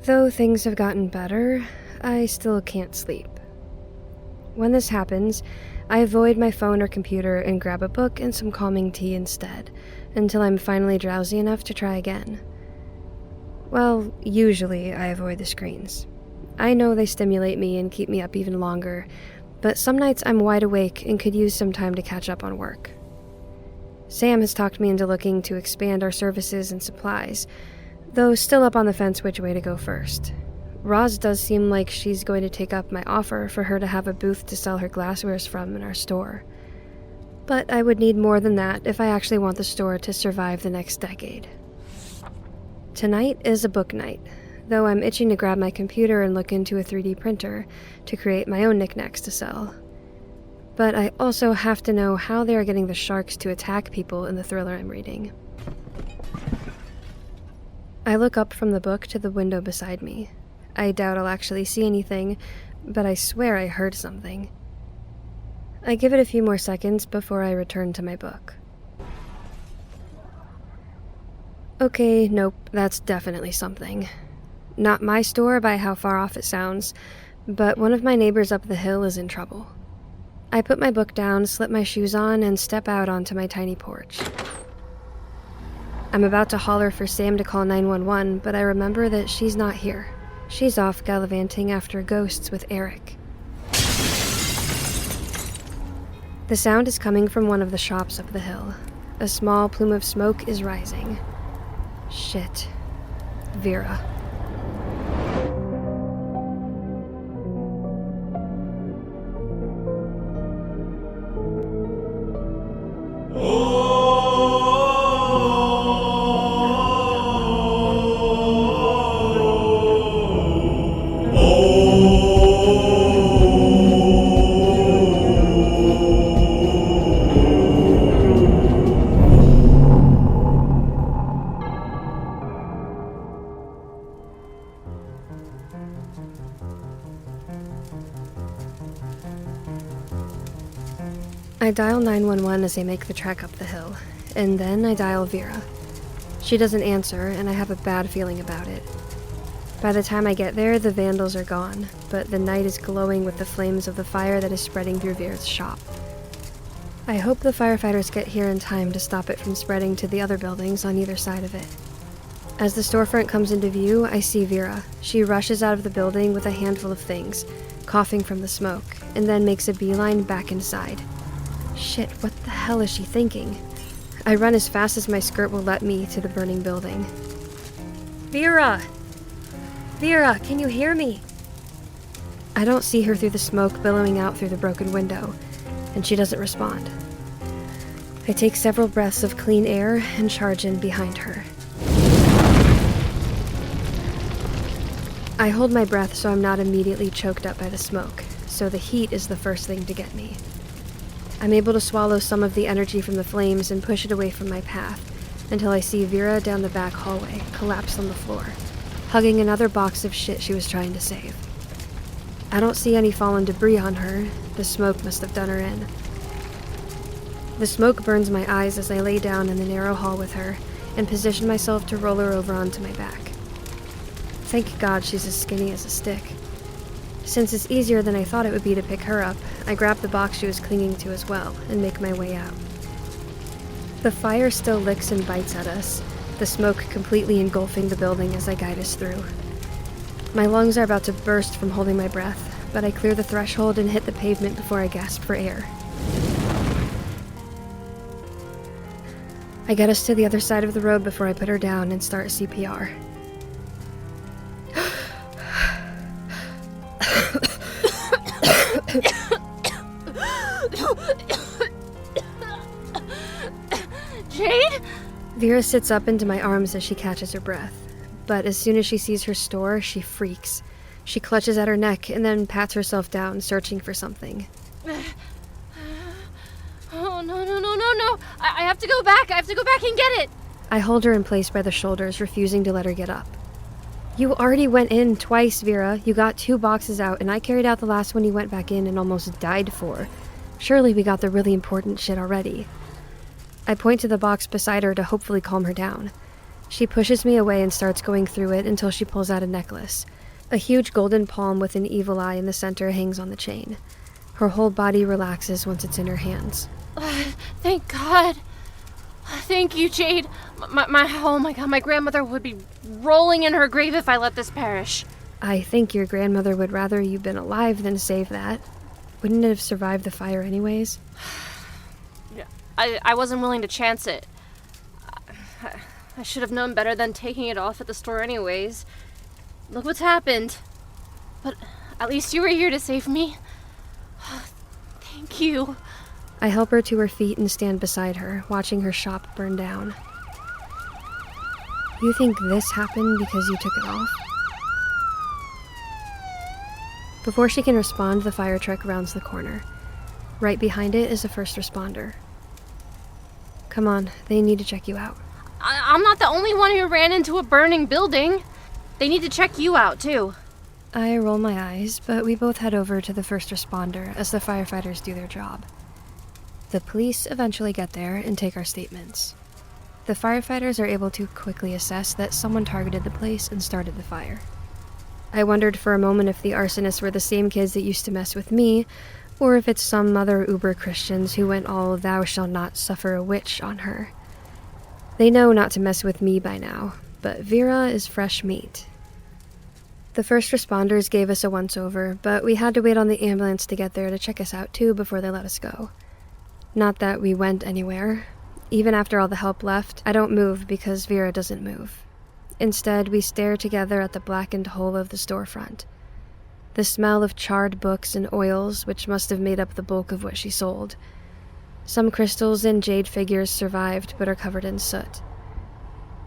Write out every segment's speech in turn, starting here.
Though things have gotten better, I still can't sleep. When this happens, I avoid my phone or computer and grab a book and some calming tea instead, until I'm finally drowsy enough to try again. Well, usually I avoid the screens. I know they stimulate me and keep me up even longer, but some nights I'm wide awake and could use some time to catch up on work. Sam has talked me into looking to expand our services and supplies, though still up on the fence which way to go first. Roz does seem like she's going to take up my offer for her to have a booth to sell her glasswares from in our store. But I would need more than that if I actually want the store to survive the next decade. Tonight is a book night, though I'm itching to grab my computer and look into a 3D printer to create my own knickknacks to sell. But I also have to know how they are getting the sharks to attack people in the thriller I'm reading. I look up from the book to the window beside me. I doubt I'll actually see anything, but I swear I heard something. I give it a few more seconds before I return to my book. Okay, nope, that's definitely something. Not my store by how far off it sounds, but one of my neighbors up the hill is in trouble. I put my book down, slip my shoes on, and step out onto my tiny porch. I'm about to holler for Sam to call 911, but I remember that she's not here. She's off gallivanting after ghosts with Eric. The sound is coming from one of the shops up the hill. A small plume of smoke is rising. Shit. Vera. I dial 911 as I make the trek up the hill, and then I dial Vera. She doesn't answer, and I have a bad feeling about it. By the time I get there, the vandals are gone, but the night is glowing with the flames of the fire that is spreading through Vera's shop. I hope the firefighters get here in time to stop it from spreading to the other buildings on either side of it. As the storefront comes into view, I see Vera. She rushes out of the building with a handful of things, coughing from the smoke, and then makes a beeline back inside. Shit, what the hell is she thinking? I run as fast as my skirt will let me to the burning building. Vera! Vera, can you hear me? I don't see her through the smoke billowing out through the broken window, and she doesn't respond. I take several breaths of clean air and charge in behind her. I hold my breath so I'm not immediately choked up by the smoke, so the heat is the first thing to get me. I'm able to swallow some of the energy from the flames and push it away from my path until I see Vera down the back hallway, collapsed on the floor, hugging another box of shit she was trying to save. I don't see any fallen debris on her. The smoke must have done her in. The smoke burns my eyes as I lay down in the narrow hall with her and position myself to roll her over onto my back. Thank God she's as skinny as a stick. Since it's easier than I thought it would be to pick her up, I grab the box she was clinging to as well and make my way out. The fire still licks and bites at us, the smoke completely engulfing the building as I guide us through. My lungs are about to burst from holding my breath, but I clear the threshold and hit the pavement before I gasp for air. I get us to the other side of the road before I put her down and start CPR. Jade? Vera sits up into my arms as she catches her breath, but as soon as she sees her store, she freaks. She clutches at her neck and then pats herself down, searching for something. Oh, no. I have to go back. I have to go back and get it. I hold her in place by the shoulders, refusing to let her get up. You already went in twice, Vera. You got 2 boxes out, and I carried out the last one you went back in and almost died for. Surely we got the really important shit already. I point to the box beside her to hopefully calm her down. She pushes me away and starts going through it until she pulls out a necklace. A huge golden palm with an evil eye in the center hangs on the chain. Her whole body relaxes once it's in her hands. Thank God. Thank you, Jade. Oh my God, my grandmother would be rolling in her grave if I let this perish. I think your grandmother would rather you'd been alive than save that. Wouldn't it have survived the fire anyways? I wasn't willing to chance it. I should have known better than taking it off at the store anyways. Look what's happened. But at least you were here to save me. Thank you. I help her to her feet and stand beside her, watching her shop burn down. You think this happened because you took it off? Before she can respond, the fire truck rounds the corner. Right behind it is a first responder. Come on, they need to check you out. I'm not the only one who ran into a burning building. They need to check you out, too. I roll my eyes, but we both head over to the first responder as the firefighters do their job. The police eventually get there and take our statements. The firefighters are able to quickly assess that someone targeted the place and started the fire. I wondered for a moment if the arsonists were the same kids that used to mess with me, or if it's some other uber Christians who went all "thou shalt not suffer a witch" on her. They know not to mess with me by now, but Vera is fresh meat. The first responders gave us a once-over, but we had to wait on the ambulance to get there to check us out too before they let us go. Not that we went anywhere. Even after all the help left, I don't move because Vera doesn't move. Instead, we stare together at the blackened hole of the storefront. The smell of charred books and oils, which must have made up the bulk of what she sold. Some crystals and jade figures survived but are covered in soot.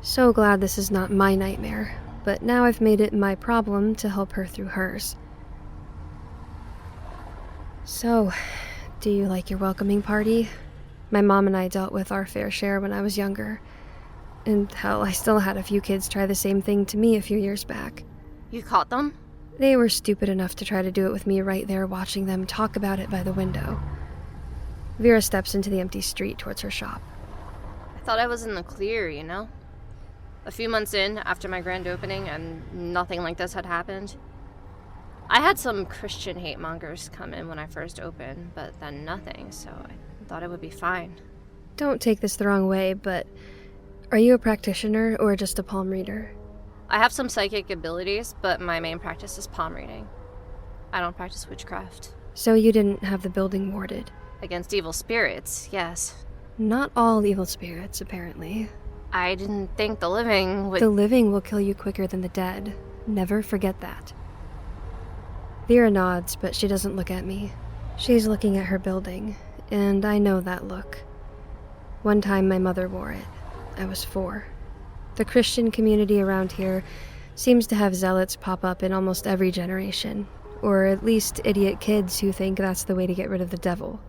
So glad this is not my nightmare, but now I've made it my problem to help her through hers. So, do you like your welcoming party? My mom and I dealt with our fair share when I was younger. And hell, I still had a few kids try the same thing to me a few years back. You caught them? They were stupid enough to try to do it with me right there watching them talk about it by the window. Vera steps into the empty street towards her shop. I thought I was in the clear, you know? A few months in, after my grand opening, and nothing like this had happened. I had some Christian hate mongers come in when I first opened, but then nothing, so I thought it would be fine. Don't take this the wrong way, but are you a practitioner or just a palm reader? I have some psychic abilities, but my main practice is palm reading. I don't practice witchcraft. So you didn't have the building warded? Against evil spirits, yes. Not all evil spirits, apparently. I didn't think the living would... The living will kill you quicker than the dead. Never forget that. Vera nods, but she doesn't look at me. She's looking at her building, and I know that look. One time my mother wore it. I was 4. The Christian community around here seems to have zealots pop up in almost every generation, or at least idiot kids who think that's the way to get rid of the devil.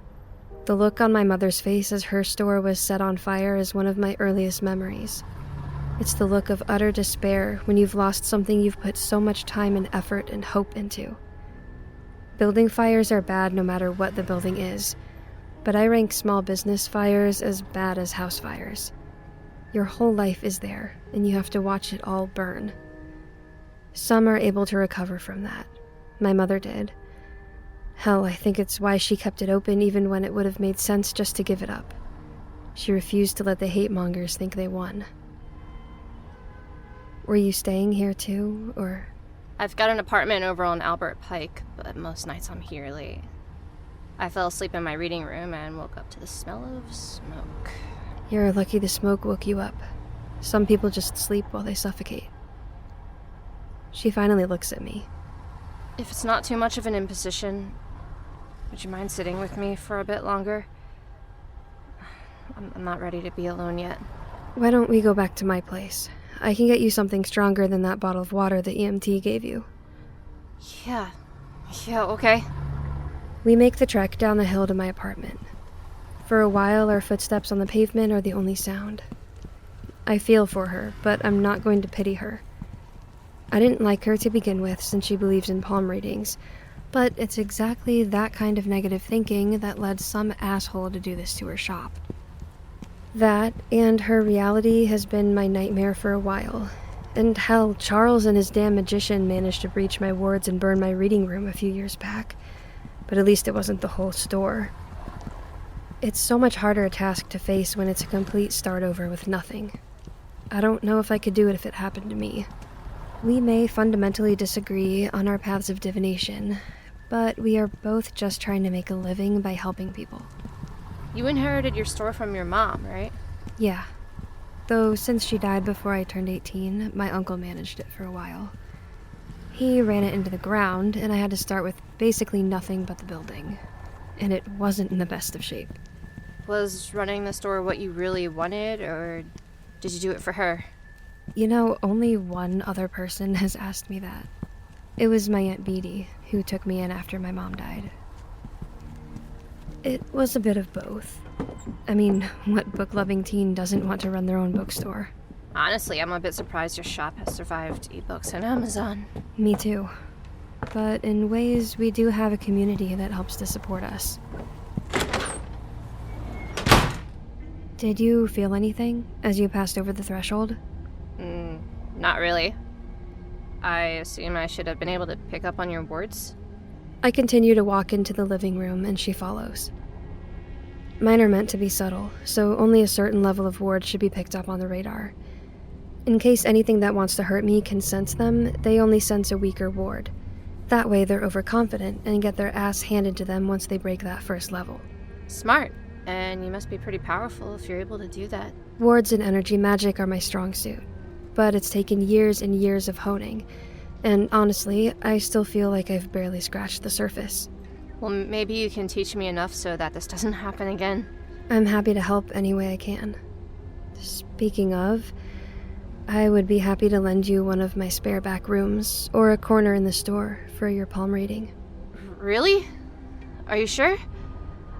The look on my mother's face as her store was set on fire is one of my earliest memories. It's the look of utter despair when you've lost something you've put so much time and effort and hope into. Building fires are bad no matter what the building is, but I rank small business fires as bad as house fires. Your whole life is there, and you have to watch it all burn. Some are able to recover from that. My mother did. Hell, I think it's why she kept it open even when it would have made sense just to give it up. She refused to let the hate mongers think they won. Were you staying here too, or...? I've got an apartment over on Albert Pike, but most nights I'm here late. I fell asleep in my reading room and woke up to the smell of smoke. You're lucky the smoke woke you up. Some people just sleep while they suffocate. She finally looks at me. If it's not too much of an imposition, would you mind sitting with me for a bit longer? I'm not ready to be alone yet. Why don't we go back to my place? I can get you something stronger than that bottle of water the EMT gave you. Yeah, okay. We make the trek down the hill to my apartment. For a while, our footsteps on the pavement are the only sound. I feel for her, but I'm not going to pity her. I didn't like her to begin with since she believes in palm readings, but it's exactly that kind of negative thinking that led some asshole to do this to her shop. That and her reality has been my nightmare for a while. And hell, Charles and his damn magician managed to breach my wards and burn my reading room a few years back. But at least it wasn't the whole store. It's so much harder a task to face when it's a complete start over with nothing. I don't know if I could do it if it happened to me. We may fundamentally disagree on our paths of divination, but we are both just trying to make a living by helping people. You inherited your store from your mom, right? Yeah. Though since she died before I turned 18, my uncle managed it for a while. He ran it into the ground, and I had to start with basically nothing but the building. And it wasn't in the best of shape. Was running the store what you really wanted, or did you do it for her? You know, only one other person has asked me that. It was my Aunt Beatty, who took me in after my mom died. It was a bit of both. I mean, what book-loving teen doesn't want to run their own bookstore? Honestly, I'm a bit surprised your shop has survived ebooks and Amazon. Me too. But in ways, we do have a community that helps to support us. Did you feel anything as you passed over the threshold? Not really. I assume I should have been able to pick up on your words. I continue to walk into the living room, and she follows. Mine are meant to be subtle, so only a certain level of ward should be picked up on the radar. In case anything that wants to hurt me can sense them, they only sense a weaker ward. That way they're overconfident and get their ass handed to them once they break that first level. Smart. And you must be pretty powerful if you're able to do that. Wards and energy magic are my strong suit, but it's taken years and years of honing, and honestly, I still feel like I've barely scratched the surface. Well, maybe you can teach me enough so that this doesn't happen again. I'm happy to help any way I can. Speaking of, I would be happy to lend you one of my spare back rooms, or a corner in the store, for your palm reading. Really? Are you sure?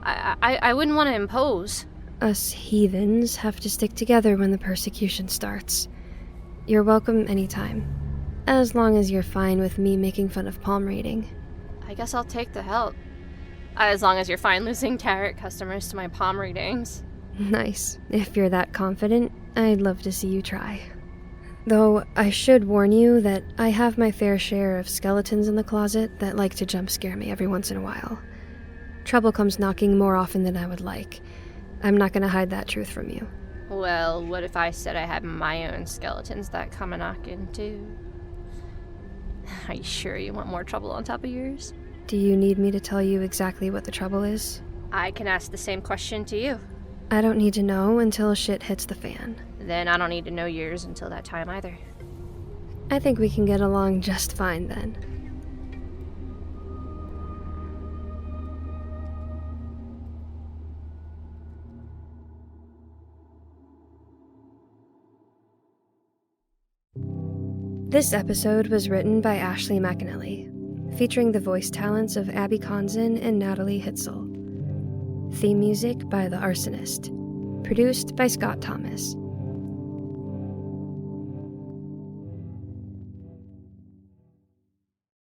I wouldn't want to impose. Us heathens have to stick together when the persecution starts. You're welcome anytime, as long as you're fine with me making fun of palm reading. I guess I'll take the help. As long as you're fine losing tarot customers to my palm readings. Nice. If you're that confident, I'd love to see you try. Though I should warn you that I have my fair share of skeletons in the closet that like to jump scare me every once in a while. Trouble comes knocking more often than I would like. I'm not gonna hide that truth from you. Well, what if I said I had my own skeletons that come a knocking too? Are you sure you want more trouble on top of yours? Do you need me to tell you exactly what the trouble is? I can ask the same question to you. I don't need to know until shit hits the fan. Then I don't need to know yours until that time either. I think we can get along just fine then. This episode was written by Ashley McAnelly, featuring the voice talents of Abbey Konzen and Natalie Hitzel. Theme music by The Arsonist. Produced by Scott Thomas.